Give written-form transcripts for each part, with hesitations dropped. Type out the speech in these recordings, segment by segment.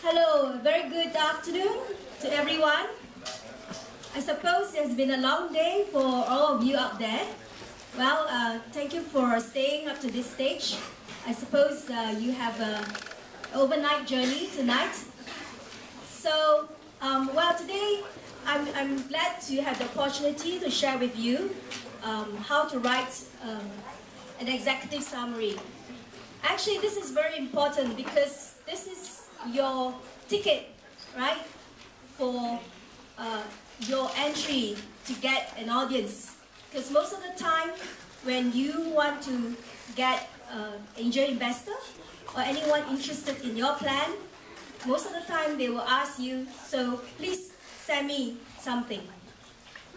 Hello, very good afternoon to everyone. I suppose it's been a long day for all of you out there. Well, thank you for staying up to this stage. I suppose you have an overnight journey tonight. So, well, today I'm glad to have the opportunity to share with you how to write an executive summary. Actually, this is very important because this is your ticket, right, for your entry to get an audience. Because most of the time, when you want to get an angel investor or anyone interested in your plan, most of the time they will ask you, so please send me something,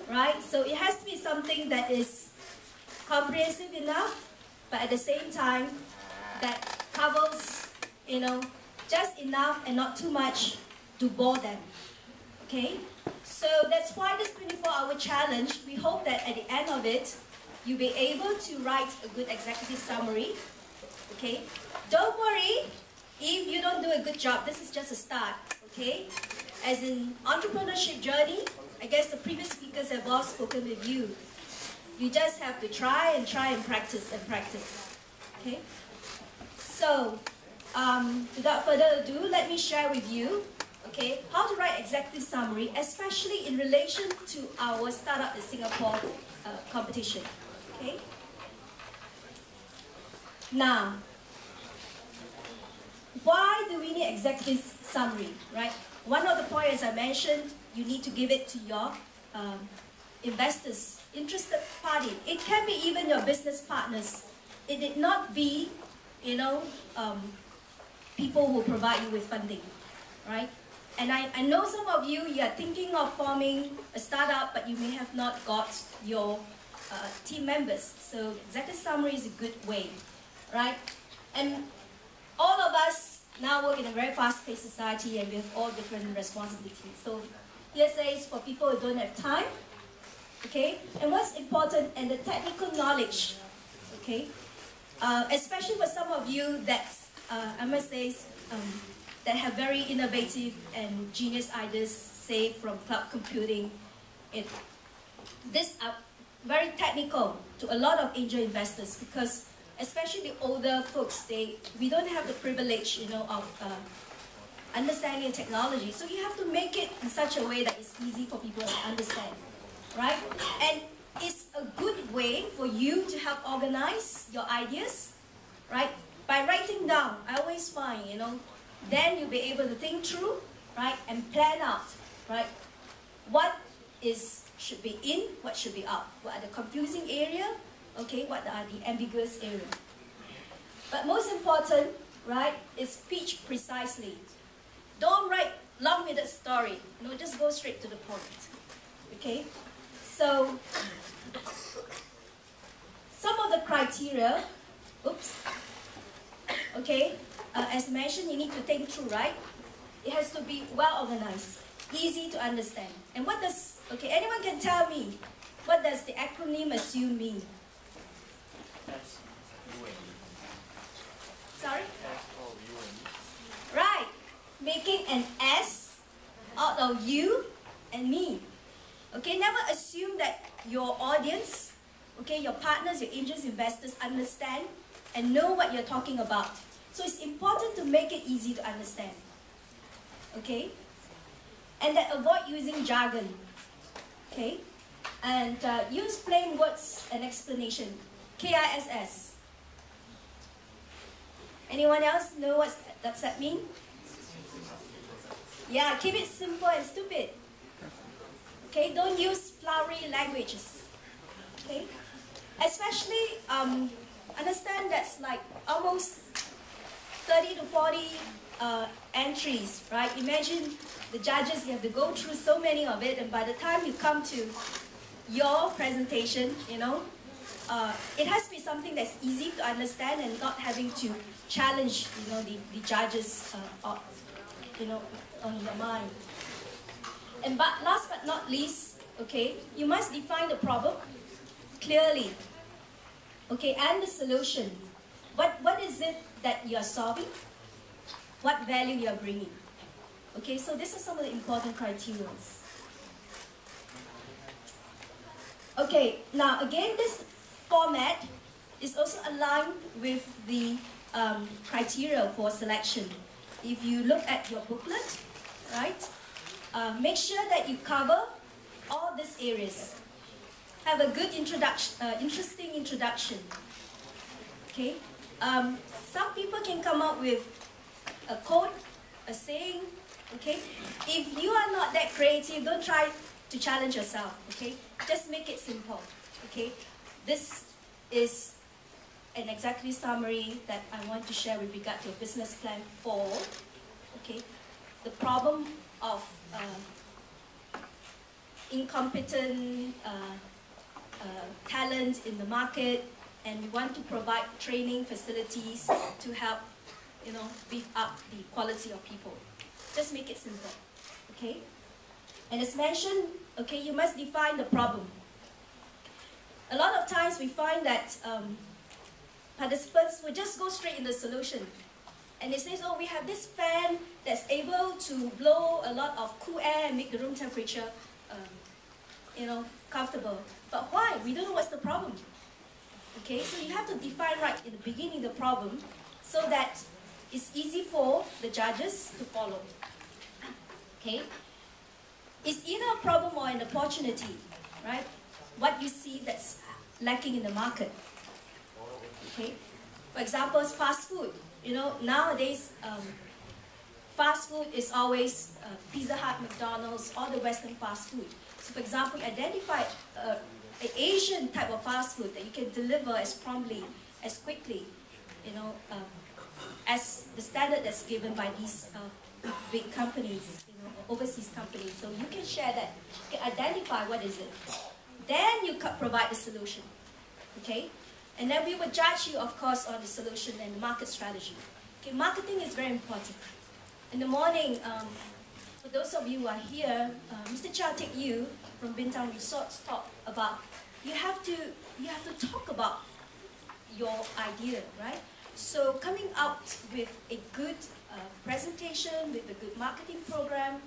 right? So it has to be something that is comprehensive enough, but at the same time, that covers, just enough and not too much to bore them, okay? So that's why this 24-hour challenge, we hope that at the end of it, you'll be able to write a good executive summary, okay? Don't worry if you don't do a good job. This is just a start, okay? As in entrepreneurship journey, I guess the previous speakers have all spoken with you. You just have to try and practice, okay? So, without further ado, let me share with you, okay, how to write executive summary, especially in relation to our Startup in Singapore competition, okay? Now, why do we need executive summary, right? One of the points, as I mentioned, you need to give it to your investors, interested party. It can be even your business partners. It did not be, people who provide you with funding, right? And I know some of you are thinking of forming a startup, but you may have not got your team members. So executive summary is a good way, right? And all of us now work in a very fast-paced society and we have all different responsibilities. So PSA is for people who don't have time, okay? And what's important, and the technical knowledge, okay? Especially for some of you that's, I must say, that have very innovative and genius ideas, say from cloud computing. These are very technical to a lot of angel investors because especially the older folks, we don't have the privilege, of understanding technology. So you have to make it in such a way that it's easy for people to understand, right? And it's a good way for you to help organize your ideas, right? By writing down, I always find, then you'll be able to think through, right? And plan out, right? What should be in, what should be out? What are the confusing area? Okay, what are the ambiguous area? But most important, right, is pitch precisely. Don't write long-winded story. Just go straight to the point. Okay? So, some of the criteria, okay, as mentioned, you need to think through, right? It has to be well organized, easy to understand. And what does, anyone can tell me, what does the acronym ASSUME mean? Sorry? Right, making an S out of you and me. Okay, never assume that your audience, your partners, your angels, investors understand and know what you're talking about. So it's important to make it easy to understand, okay? And that avoid using jargon, okay? And use plain words and explanation, KISS. Anyone else know what does that mean? Yeah, keep it simple and stupid. Okay, don't use flowery languages, okay? Especially, understand that's like almost 30 to 40 entries, right? Imagine the judges, you have to go through so many of it, and by the time you come to your presentation, it has to be something that's easy to understand and not having to challenge, the judges, on your mind. And last but not least, okay, you must define the problem clearly, okay, and the solution. What is it that you are solving? What value you are bringing? Okay, so these are some of the important criteria. Okay, now again, this format is also aligned with the criteria for selection. If you look at your booklet, right, make sure that you cover all these areas. Have a good introduction, interesting introduction. Okay, some people can come up with a quote, a saying. Okay, if you are not that creative, don't try to challenge yourself. Okay, just make it simple. Okay, this is an executive summary that I want to share with regard to a business plan for, okay, the problem of incompetent talent in the market, and we want to provide training facilities to help, you know, beef up the quality of people. Just make it simple, okay? And as mentioned, okay, you must define the problem. A lot of times we find that participants will just go straight in the solution. And they say, oh, we have this fan that's able to blow a lot of cool air and make the room temperature, you know, comfortable. But why? We don't know what's the problem. Okay, so you have to define right in the beginning the problem so that it's easy for the judges to follow. Okay, it's either a problem or an opportunity, right? What you see that's lacking in the market. Okay, for example, it's fast food. You know, nowadays, fast food is always Pizza Hut, McDonald's, all the Western fast food. So, for example, identify an Asian type of fast food that you can deliver as promptly, as quickly, you know, as the standard that's given by these big companies, you know, overseas companies. So you can share that, you can identify what is it. Then you provide the solution, okay? And then we will judge you, of course, on the solution and the market strategy. Okay, marketing is very important. In the morning, for those of you who are here, Mr. Chow Take You from Bintang Resorts talked about you have to talk about your idea, right? So coming out with a good presentation, with a good marketing program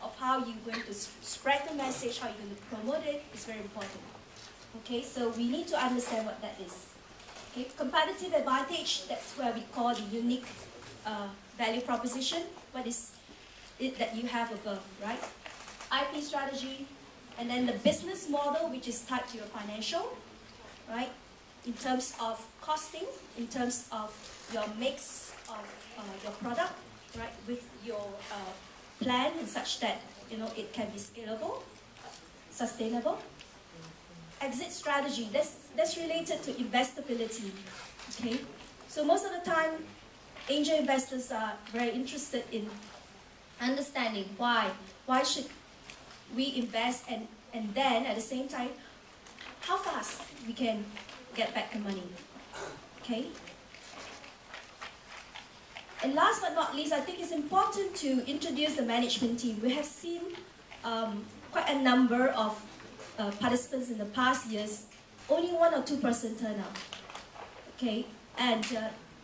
of how you're going to spread the message, how you're going to promote it is very important. Okay, so we need to understand what that is. Okay, competitive advantage, that's where we call the unique value proposition. What is it that you have above, right? IP strategy, and then the business model, which is tied to your financial, right? In terms of costing, in terms of your mix of your product, right? With your plan and such that, you know, it can be scalable, sustainable. Exit strategy, that's related to investability, okay? So most of the time, angel investors are very interested in understanding why should we invest, and then at the same time, how fast we can get back the money, okay? And last but not least, I think it's important to introduce the management team. We have seen quite a number of participants in the past years, only 1 or 2 person turn up, okay? And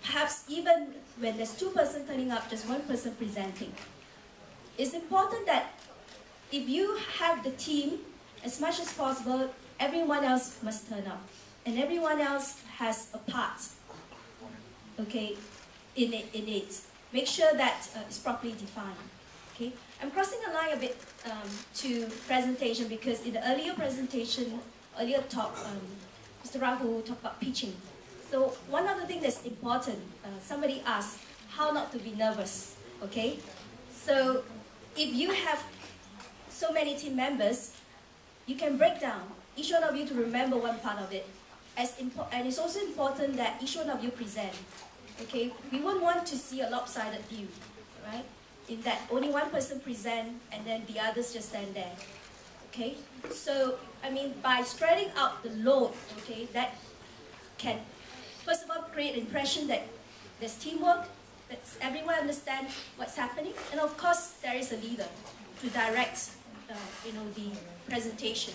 perhaps even when there's 2 person turning up, just 1 person presenting. It's important that if you have the team, as much as possible, everyone else must turn up. And everyone else has a part, okay, in it. Make sure that it's properly defined, okay? I'm crossing a line a bit to presentation because in the earlier presentation, earlier talk, Mr. Rahul talked about pitching. So one of the things that's important, somebody asked how not to be nervous, okay? So if you have so many team members, you can break down each one of you to remember one part of it. And it's also important that each one of you present, okay? We won't want to see a lopsided view, right? In that only 1 person present and then the others just stand there, okay? So, I mean, by spreading out the load, okay, that can, first of all, create an impression that there's teamwork, that everyone understands what's happening, and of course, there is a leader to direct, you know, the presentation.